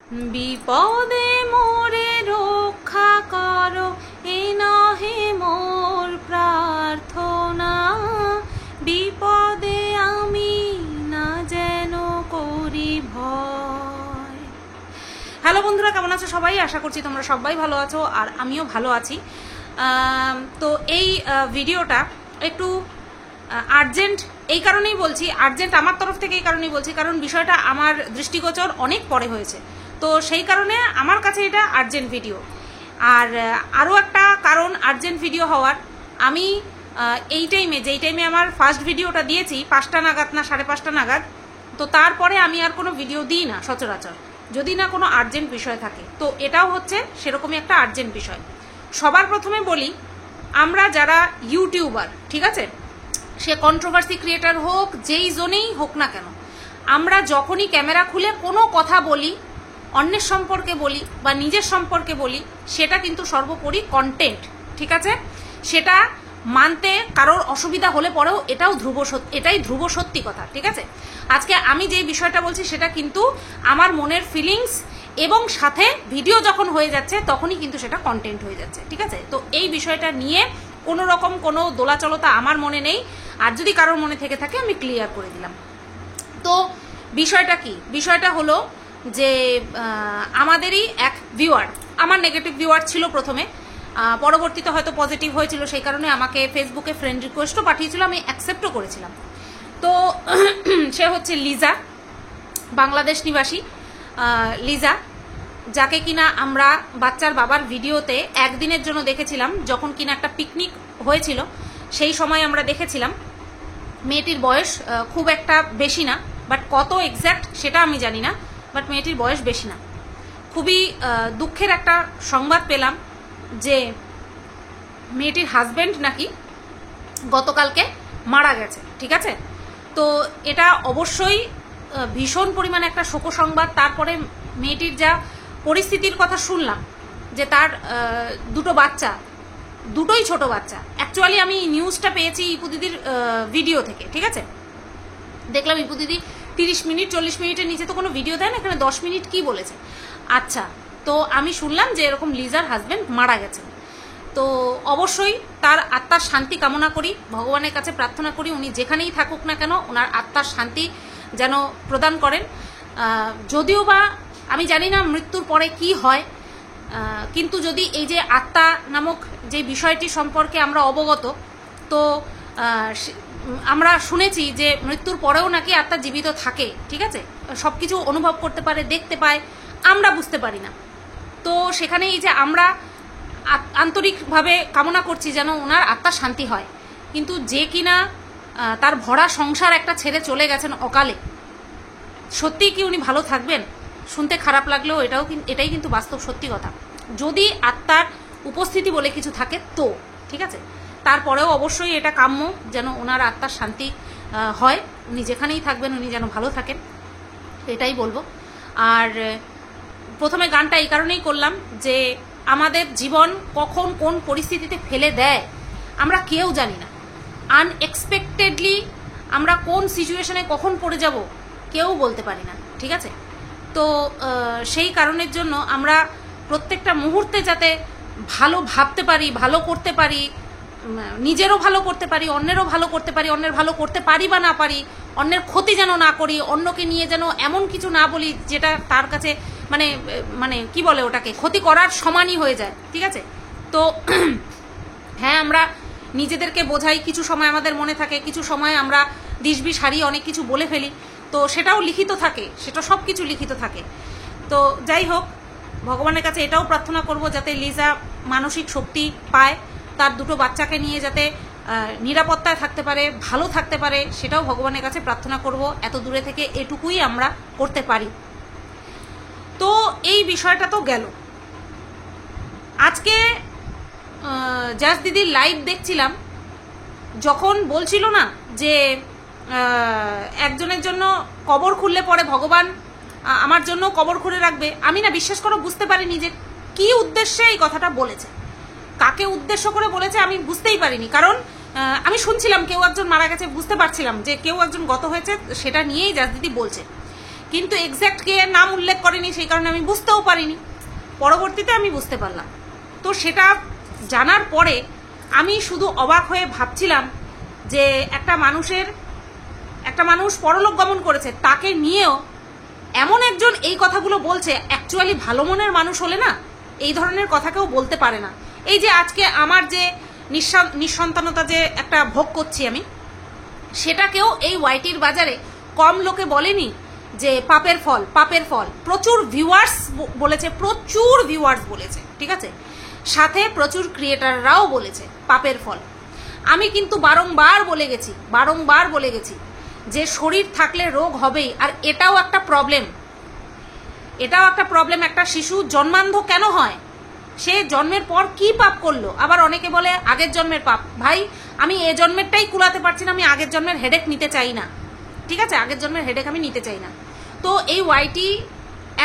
বিপদে মোরে রক্ষা করো, এ নহে মোর প্রার্থনা, বিপদে আমি না যেন করি ভয়। হ্যালো বন্ধুরা, কেমন আছো সবাই? আশা করছি তোমরা সবাই ভালো আছো, আর আমিও ভালো আছি। তো এই ভিডিওটা একটু আর্জেন্ট এই কারণেই বলছি, আর্জেন্ট আমার তরফ থেকে এই কারণেই বলছি, কারণ বিষয়টা আমার দৃষ্টিগোচর অনেক পরে হয়েছে, তো সেই কারণে আমার কাছে এটা আর্জেন্ট ভিডিও। আর আরও একটা কারণ আর্জেন্ট ভিডিও হওয়ার, আমি এই টাইমে যেই টাইমে আমার ফার্স্ট ভিডিওটা দিয়েছি 5টা নাগাদ না 5:30 নাগাদ, তো তারপরে আমি আর কোনো ভিডিও দিই না সচরাচর, যদি না কোনো আর্জেন্ট বিষয় থাকে। তো এটাও হচ্ছে সেরকমই একটা আর্জেন্ট বিষয়। সবার প্রথমে বলি, আমরা যারা ইউটিউবার, ঠিক আছে, সে কন্ট্রোভার্সি ক্রিয়েটার হোক, যেই জোনেই হোক না কেন, আমরা যখনই ক্যামেরা খুলে কোনো কথা বলি, অন্যের সম্পর্কে বলি বা নিজের সম্পর্কে বলি, সেটা কিন্তু সর্বোপরি কন্টেন্ট, ঠিক আছে? সেটা মানতে কারোর অসুবিধা হলে পরেও এটাই ধ্রুব সত্যি কথা, ঠিক আছে? আজকে আমি যেই বিষয়টা বলছি সেটা কিন্তু আমার মনের ফিলিংস, এবং সাথে ভিডিও যখন হয়ে যাচ্ছে তখনই কিন্তু সেটা কন্টেন্ট হয়ে যাচ্ছে, ঠিক আছে? তো এই বিষয়টা নিয়ে কোনো রকম কোনো দোলাচলতা আমার মনে নেই, আর যদি কারোর মনে থেকে থাকে আমি ক্লিয়ার করে দিলাম। তো বিষয়টা কি? বিষয়টা হলো যে আমাদেরই এক ভিউয়ার, আমার নেগেটিভ ভিউয়ার ছিল প্রথমে, পরবর্তীতে হয়তো পজিটিভ হয়েছিল, সেই কারণে আমাকে ফেসবুকে ফ্রেন্ড রিকোয়েস্টও পাঠিয়েছিল, আমি অ্যাকসেপ্টও করেছিলাম। তো সে হচ্ছে লিজা, বাংলাদেশ নিবাসী লিজা, যাকে কিনা আমরা বাচ্চার বাবার ভিডিওতে একদিনের জন্য দেখেছিলাম, যখন কিনা একটা পিকনিক হয়েছিল সেই সময় আমরা দেখেছিলাম। মেয়েটির বয়স খুব একটা বেশি না, বাট কত এক্স্যাক্ট সেটা আমি জানি না, বাট মেয়েটির বয়স বেশি না। খুবই দুঃখের একটা সংবাদ পেলাম যে মেয়েটির হাজব্যান্ড নাকি গতকালকে মারা গেছে, ঠিক আছে? তো এটা অবশ্যই ভীষণ পরিমাণে একটা শোক সংবাদ। তারপরে মেয়েটির যা পরিস্থিতির কথা শুনলাম, যে তার দুটো বাচ্চা, দুটোই ছোট বাচ্চা। অ্যাকচুয়ালি আমি নিউজটা পেয়েছি ইপু দিদির ভিডিও থেকে, ঠিক আছে? দেখলাম ইপু দিদি 30 মিনিট 40 মিনিটের নিচে তো কোনো ভিডিও দেয় না, এখানে 10 মিনিট কি বলেছে। আচ্ছা, তো আমি শুনলাম যে এরকম লিজার হাজব্যান্ড মারা গেছেন। তো অবশ্যই তার আত্মার শান্তি কামনা করি, ভগবানের কাছে প্রার্থনা করি উনি যেখানেই থাকুক না কেন ওনার আত্মার শান্তি যেন প্রদান করেন। যদিও বা আমি জানি না মৃত্যুর পরে কি হয়, কিন্তু যদি এই যে আত্মা নামক যে বিষয়টি সম্পর্কে আমরা অবগত, তো আমরা শুনেছি যে মৃত্যুর পরেও নাকি আত্মা জীবিত থাকে, ঠিক আছে? সব কিছু অনুভব করতে পারে, দেখতে পায়, আমরা বুঝতে পারি না। তো সেখানে এই যে আমরা আন্তরিকভাবে কামনা করছি যেন ওনার আত্মার শান্তি হয়, কিন্তু যে কিনা তার ভরা সংসার একটা ছেড়ে চলে গেছেন অকালে, সত্যিই কি উনি ভালো থাকবেন? শুনতে খারাপ লাগলেও এটাই কিন্তু বাস্তব সত্যি কথা। যদি আত্মার উপস্থিতি বলে কিছু থাকে তো ঠিক আছে, তারপরেও অবশ্যই এটা কাম্য যেন ওনার আত্মার শান্তি হয়, উনি যেখানেই থাকবেন উনি যেন ভালো থাকেন, এটাই বলবো। আর প্রথমে গানটা এই কারণেই করলাম যে আমাদের জীবন কখন কোন পরিস্থিতিতে ফেলে দেয় আমরা কেউ জানি না। আনএক্সপেক্টেডলি আমরা কোন সিচুয়েশনে কখন পড়ে যাব কেউ বলতে পারি না, ঠিক আছে? তো সেই কারণের জন্য আমরা প্রত্যেকটা মুহূর্তে যাতে ভালো ভাবতে পারি, ভালো করতে পারি, নিজেরও ভালো করতে পারি, অন্যেরও ভালো করতে পারি, অন্যের ভালো করতে পারি বা না পারি, অন্যের ক্ষতি যেন না করি, অন্যকে নিয়ে যেন এমন কিছু না বলি যেটা তার কাছে মানে মানে কি বলে ওটাকে, ক্ষতি করার সমানই হয়ে যায়, ঠিক আছে? তো হ্যাঁ, আমরা নিজেদেরকে বোঝাই, কিছু সময় আমাদের মনে থাকে, কিছু সময় আমরা দিশবিশ হারিয়ে অনেক কিছু বলে ফেলি, তো সেটাও লিখিত থাকে, সেটা সব কিছু লিখিত থাকে। তো যাই হোক, ভগবানের কাছে এটাও প্রার্থনা করব যাতে লিজা মানসিক শক্তি পায়, তার দুটো বাচ্চাকে নিয়ে যাতে নিরাপত্তায় থাকতে পারে, ভালো থাকতে পারে, সেটাও ভগবানের কাছে প্রার্থনা করব। এত দূরে থেকে এটুকুই আমরা করতে পারি। তো এই বিষয়টা তো গেল। আজকে জাস্ট দিদির লাইভ দেখছিলাম, যখন বলছিল না যে একজনের জন্য কবর খুললে পরে ভগবান আমার জন্য কবর খুলে রাখবে, আমি না বিশ্বাস করো বুঝতে পারিনি যে কি উদ্দেশ্যে এই কথাটা বলেছে, কাকে উদ্দেশ্য করে বলেছে আমি বুঝতেই পারিনি। কারণ আমি শুনছিলাম কেউ একজন মারা গেছে, বুঝতে পারছিলাম যে কেউ একজন গত হয়েছে, সেটা নিয়েই জাস্ট দিদি বলছে, কিন্তু এক্স্যাক্ট কে নাম উল্লেখ করেনি, সেই কারণে আমি বুঝতেও পারিনি। পরবর্তীতে আমি বুঝতে পারলাম। তো সেটা জানার পরে আমি শুধু অবাক হয়ে ভাবছিলাম যে একটা মানুষ পরলোক গমন করেছে, তাকে নিয়েও এমন একজন এই কথাগুলো বলছে। অ্যাকচুয়ালি ভালো মনের মানুষ হলে না এই ধরনের কথা কেউ বলতে পারে না। এই যে আজকে আমার যে নিঃসন্তানতা যে একটা ভোগ করছি আমি, সেটাকেও এই ওয়াইটির বাজারে কম লোকে বলেনি যে পাপের ফল, পাপের ফল। প্রচুর ভিউয়ার্স বলেছে, ঠিক আছে, সাথে প্রচুর ক্রিয়েটাররাও বলেছে পাপের ফল। আমি কিন্তু বারংবার বলে গেছি যে শরীর থাকলে রোগ হবেই। আর এটাও একটা প্রবলেম। একটা শিশু জন্মান্ধ কেন হয়? সে জন্মের পর কি পাপ করলো? আবার অনেকে বলে আগের জন্মের পাপ। ভাই, আমি এ জন্মেরটাই কুলাতে পারছি না, আমি আগের জন্মের হেডেক নিতে চাই না, ঠিক আছে, আগের জন্মের হেডেক আমি নিতে চাই না। তো এই ওয়াইটি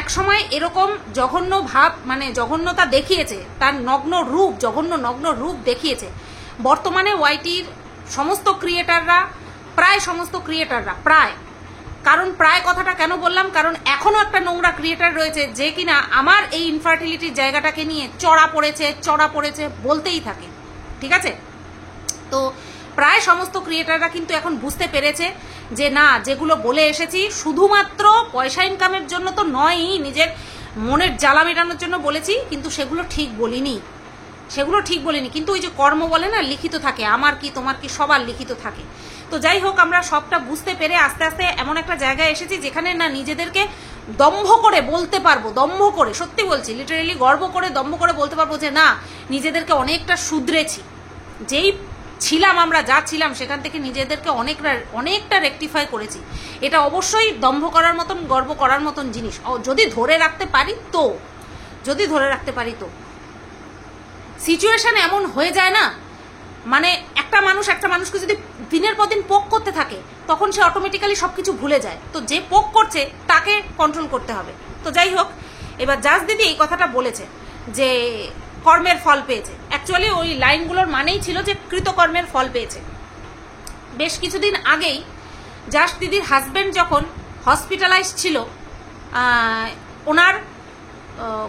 একসময় এরকম জঘন্য ভাব, মানে জঘন্যতা দেখিয়েছে, তার জঘন্য নগ্ন রূপ দেখিয়েছে। বর্তমানে ওয়াইটির সমস্ত ক্রিয়েটাররা, কারণ প্রায় কথাটা কেন বললাম, কারণ এখনো একটা নোংরা ক্রিয়েটার রয়েছে যে কিনা আমার এই ইনফার্টিলিটির জায়গাটাকে নিয়ে চড়া পড়েছে বলতেই থাকে, ঠিক আছে। তো প্রায় সমস্ত ক্রিয়েটাররা কিন্তু এখন বুঝতে পেরেছে যে না, যেগুলো বলে এসেছি শুধুমাত্র পয়সা ইনকামের জন্য তো নয়ই, নিজের মনের জ্বালা মেটানোর জন্য বলেছি, কিন্তু সেগুলো ঠিক বলিনি। কিন্তু ওই যে কর্ম বলে না, লিখিত থাকে, আমার কি তোমার কি সবার লিখিত থাকে। তো যাই হোক, আমরা সবটা বুঝতে পেরে আস্তে আস্তে এমন একটা জায়গায় এসেছি যেখানে না নিজেদেরকে দম্ভ করে বলতে পারবো, সত্যি বলছি, লিটারেলি গর্ব করে দম্ভ করে বলতে পারবো যে না, নিজেদেরকে অনেকটা শুধরেছি। যেই ছিলাম আমরা, যা ছিলাম সেখান থেকে নিজেদেরকে অনেকটা রেকটিফাই করেছি। এটা অবশ্যই দম্ভ করার মতন, গর্ব করার মতন জিনিস, যদি ধরে রাখতে পারি তো। সিচুয়েশন এমন হয়ে যায় না, মানে একটা মানুষকে যদি দিনের পর দিন পোক করতে থাকে, তখন সে অটোমেটিক্যালি সবকিছু ভুলে যায়। তো যে পোক করছে তাকে কন্ট্রোল করতে হবে। তো যাই হোক, এবার জাজ দিদি এই কথাটা বলেছে যে কর্মের ফল পেয়েছে। অ্যাকচুয়ালি ওই লাইনগুলোর মানেই ছিল যে কৃতকর্মের ফল পেয়েছে। বেশ কিছুদিন আগেই জাজ দিদির হাজবেন্ড যখন হসপিটালাইজ ছিল, ওনার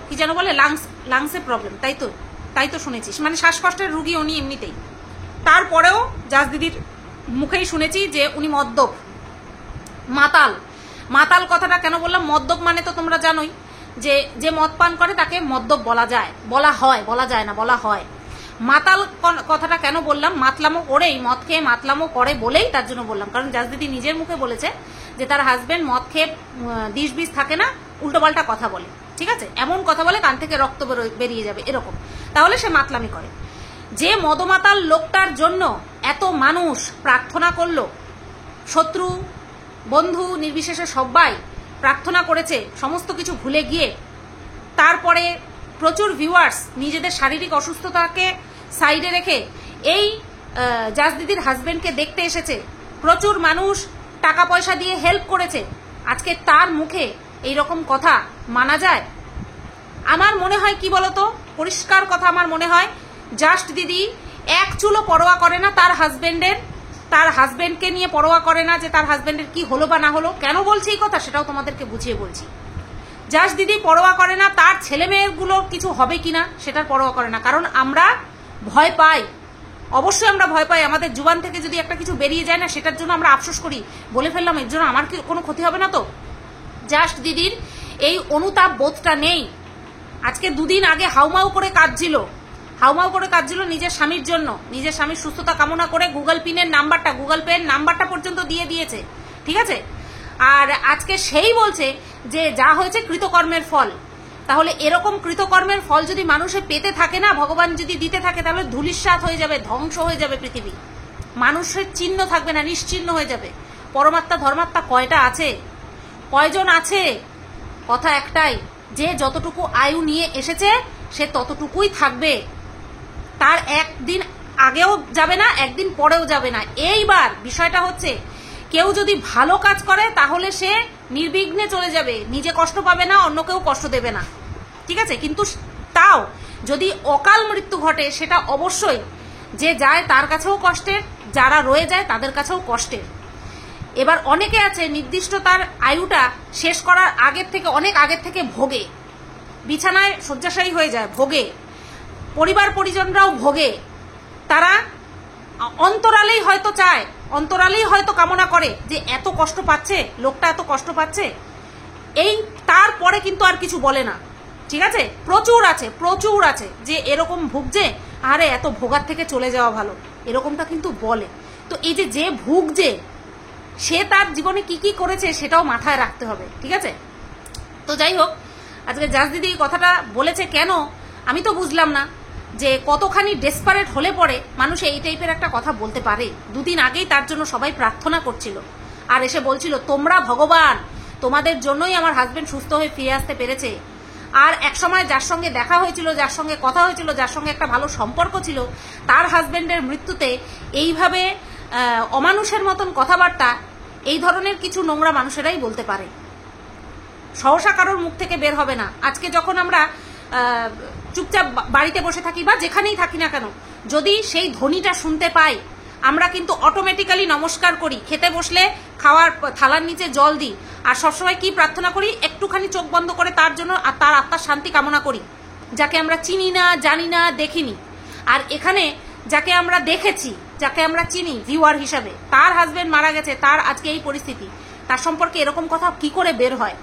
কি যেন বলে, লাংসে প্রবলেম, তাই তো শুনেছিস, মানে শ্বাসকষ্টের রুগী উনি এমনিতেই। তারপরেও জাজ দিদির মুখেই শুনেছি যে উনি মদ্যপ, মাতাল। কথাটা কেন বললাম? মদ্যপ মানে তো তোমরা জানোই যে মদ পান করে তাকে মদ্যপ বলা হয়। মাতাল কথাটা কেন বললাম? মদ খেয়ে মাতলামো করে বলেই তার জন্য বললাম। কারণ জাজ দিদি নিজের মুখে বলেছে যে তার হাজবেন্ড মদ খেয়ে দিশ বিষ থাকে না, উল্টোপাল্টা কথা বলে, ঠিক আছে, এমন কথা বলে কান থেকে রক্ত বেরিয়ে যাবে এরকম, তাহলে সে মাতলামি করে। যে মদমাতাল লোকটার জন্য এত মানুষ প্রার্থনা করলো, শত্রু বন্ধু নির্বিশেষে সবাই প্রার্থনা করেছে সমস্ত কিছু ভুলে গিয়ে, তারপরে প্রচুর ভিউয়ার্স নিজেদের শারীরিক অসুস্থতাকে সাইডে রেখে এই জাজ দিদির হাজবেন্ডকে দেখতে এসেছে, প্রচুর মানুষ টাকা পয়সা দিয়ে হেল্প করেছে, আজকে তার মুখে এইরকম কথা মানা যায়? আমার মনে হয় কি বলতো, পরিষ্কার কথা, আমার মনে হয় জাস্ট দিদি এক চুলো পরোয়া করে না তার হাজবেন্ডকে নিয়ে পরোয়া করে না যে তার হাজবেন্ডের কি হলো বা না হলো। কেন বলছি এই কথা সেটাও তোমাদেরকে বুঝিয়ে বলছি। জাস্ট দিদি পরোয়া করে না তার ছেলে মেয়েগুলোর কিছু হবে কিনা সেটার পরোয়া করে না। কারণ আমরা ভয় পাই, অবশ্যই আমরা ভয় পাই। আমাদের জুবান থেকে যদি একটা কিছু বেরিয়ে যায় না, সেটার জন্য আমরা আফসোস করি, বলে ফেললাম এর জন্য আমার কি কোনো ক্ষতি হবে না তো। জাস্ট দিদির এই অনুতাপ বোধটা নেই। আজকে দুদিন আগে হাউমাউ করে কাঁদছিল নিজের স্বামীর জন্য, নিজের স্বামীর সুস্থতা কামনা করে গুগল পের নাম্বারটা পর্যন্ত দিয়ে দিয়েছে, ঠিক আছে। আর আজকে সেই বলছে যে যা হয়েছে কৃতকর্মের ফল। তাহলে এরকম কৃতকর্মের ফল যদি মানুষে পেতে থাকে না, ভগবান যদি দিতে থাকে, তাহলে ধূলিসাৎ হয়ে যাবে, ধ্বংস হয়ে যাবে পৃথিবী, মানুষের চিহ্ন থাকবে না, নিশ্চিহ্ন হয়ে যাবে। পরমাত্মা ধর্মাত্মা কয়টা আছে, কয়জন আছে? কথা একটাই, যে যতটুকু আয়ু নিয়ে এসেছে সে ততটুকুই থাকবে, তার একদিন আগেও যাবে না, একদিন পরেও যাবে না। এইবার বিষয়টা হচ্ছে, কেউ যদি ভালো কাজ করে তাহলে সে নির্বিঘ্নে চলে যাবে, নিজে কষ্ট পাবে না, অন্য কেউ কষ্ট দেবে না, ঠিক আছে। কিন্তু তাও যদি অকাল মৃত্যু ঘটে, সেটা অবশ্যই যে যায় তার কাছেও কষ্টের, যারা রয়ে যায় তাদের কাছেও কষ্টের। এবার অনেকে আছে নির্দিষ্ট তার আয়ুটা শেষ করার আগের থেকে অনেক আগের থেকে ভোগে, বিছানায় শয্যাশায়ী হয়ে যায়, ভোগে, পরিবার পরিজনরাও ভোগে, তারা অন্তরালেই হয়তো চায়, অন্তরালেই হয়তো কামনা করে যে এত কষ্ট পাচ্ছে লোকটা, এত কষ্ট পাচ্ছে, এই তারপরে কিন্তু আর কিছু বলে না। ঠিক আছে, প্রচুর আছে যে এরকম ভুগছে, আরে এত ভোগার থেকে চলে যাওয়া ভালো, এরকমটা কিন্তু বলে। তো এই যে ভুগছে সে তার জীবনে কি কি করেছে সেটাও মাথায় রাখতে হবে। ঠিক আছে, তো যাই হোক, আজকে জাজ দিদি কথাটা বলেছে কেন আমি তো বুঝলাম না, যে কতখানি ডেসপারেট হলে পরে মানুষ এই টাইপের একটা কথা বলতে পারে। দুদিন আগেই তার জন্য সবাই প্রার্থনা করছিল, আর এসে বলছিল তোমরা ভগবান, তোমাদের জন্যই আমার হাজবেন্ড সুস্থ হয়ে ফিরে আসতে পেরেছে। আর এক সময় যার সঙ্গে দেখা হয়েছিল, যার সঙ্গে কথা হয়েছিল, যার সঙ্গে একটা ভালো সম্পর্ক ছিল, তার হাজবেন্ডের মৃত্যুতে এইভাবে অমানুষের মতন কথাবার্তা এই ধরনের কিছু নোংরা মানুষেরাই বলতে পারে, সহসা কারোর মুখ থেকে বের হবে না। আজকে যখন আমরা চুপচাপ বাড়িতে বসে থাকি বা যেখানেই থাকি না কেন, যদি সেই ধ্বনিটা শুনতে পাই, আমরা কিন্তু অটোমেটিক্যালি নমস্কার করি, খেতে বসলে খাওয়ার থালার নিচে জল দিই, আর সবসময় কি প্রার্থনা করি, একটুখানি চোখ বন্ধ করে তার জন্য আর তার আত্মার শান্তি কামনা করি, যাকে আমরা চিনি না, জানি না, দেখিনি। আর এখানে যাকে আমরা দেখেছি, যাকে আমরা চিনি ভিউয়ার হিসাবে, তার হাজবেন্ড মারা গেছে, তার আজকে এই পরিস্থিতি, তার সম্পর্কে এরকম কথা কি করে বের হয়,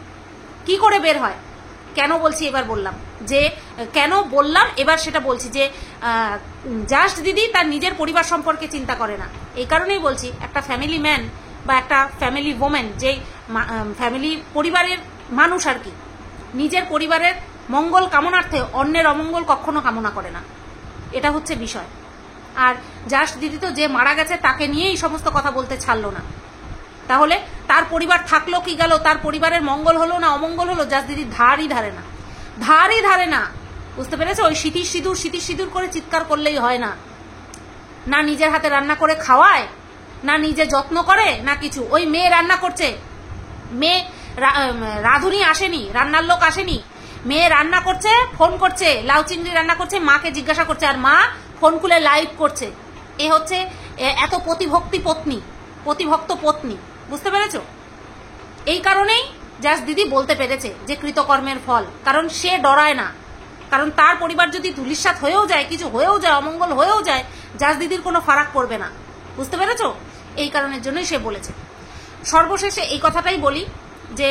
কি করে বের হয়? কেন বলছি এবার বললাম, যে কেন বললাম এবার সেটা বলছি, যে জাস্ট দিদি তার নিজের পরিবার সম্পর্কে চিন্তা করে না। এই কারণেই বলছি, একটা ফ্যামিলি ম্যান বা একটা ফ্যামিলি ওমেন, যে ফ্যামিলি পরিবারের মানুষ আর কি, নিজের পরিবারের মঙ্গল কামনার্থে অন্যের অমঙ্গল কখনো কামনা করে না, এটা হচ্ছে বিষয়। আর জাস্ট দিদি তো যে মারা গেছে তাকে নিয়ে এই সমস্ত কথা বলতে ছাড়লো না, তাহলে তার পরিবার থাকলো কি গেল, তার পরিবারের মঙ্গল হলো না অমঙ্গল হলো, জাস্ট দিদি ধারই ধারে না, বুঝতে পেরেছো? ওই সিঁথির সিঁদুর করে চিৎকার করলেই হয় না, না নিজের হাতে রান্না করে খাওয়ায়, না নিজে যত্ন করে, না কিছু। ওই মেয়ে রান্না করছে, মেয়ে রাঁধুনি আসেনি, রান্নার লোক আসেনি, মেয়ে রান্না করছে, ফোন করছে, লাউ চিংড়ি রান্না করছে, মাকে জিজ্ঞাসা করছে, আর মা ফোন খুলে লাইভ করছে। এ হচ্ছে এত প্রতিভক্ত পত্নী, বুঝতে পেরেছো? এই কারণেই জাস্ট দিদি বলতে পেরেছে যে কৃতকর্মের ফল, কারণ সে ডরায় না, কারণ তার পরিবার যদি ধুলিস্যাৎ হয়েও যায়, কিছু হয়েও যায়, অমঙ্গল হয়েও যায়, জাস্ট দিদির কোনো ফারাক পড়বে না, বুঝতে পেরেছো? এই কারণের জন্যই সে বলেছে। সর্বশেষে এই কথাটাই বলি, যে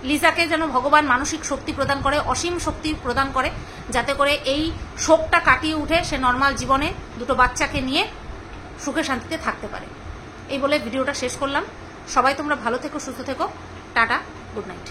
লিজাকে যেন ভগবান মানসিক শক্তি প্রদান করে, অসীম শক্তি প্রদান করে, যাতে করে এই শোকটা কাটিয়ে উঠে সে নর্মাল জীবনে দুটো বাচ্চাকে নিয়ে সুখে শান্তিতে থাকতে পারে। এই বলে ভিডিওটা শেষ করলাম। সবাই তোমরা ভালো থেকো, সুস্থ থেকো, টাটা, গুড নাইট।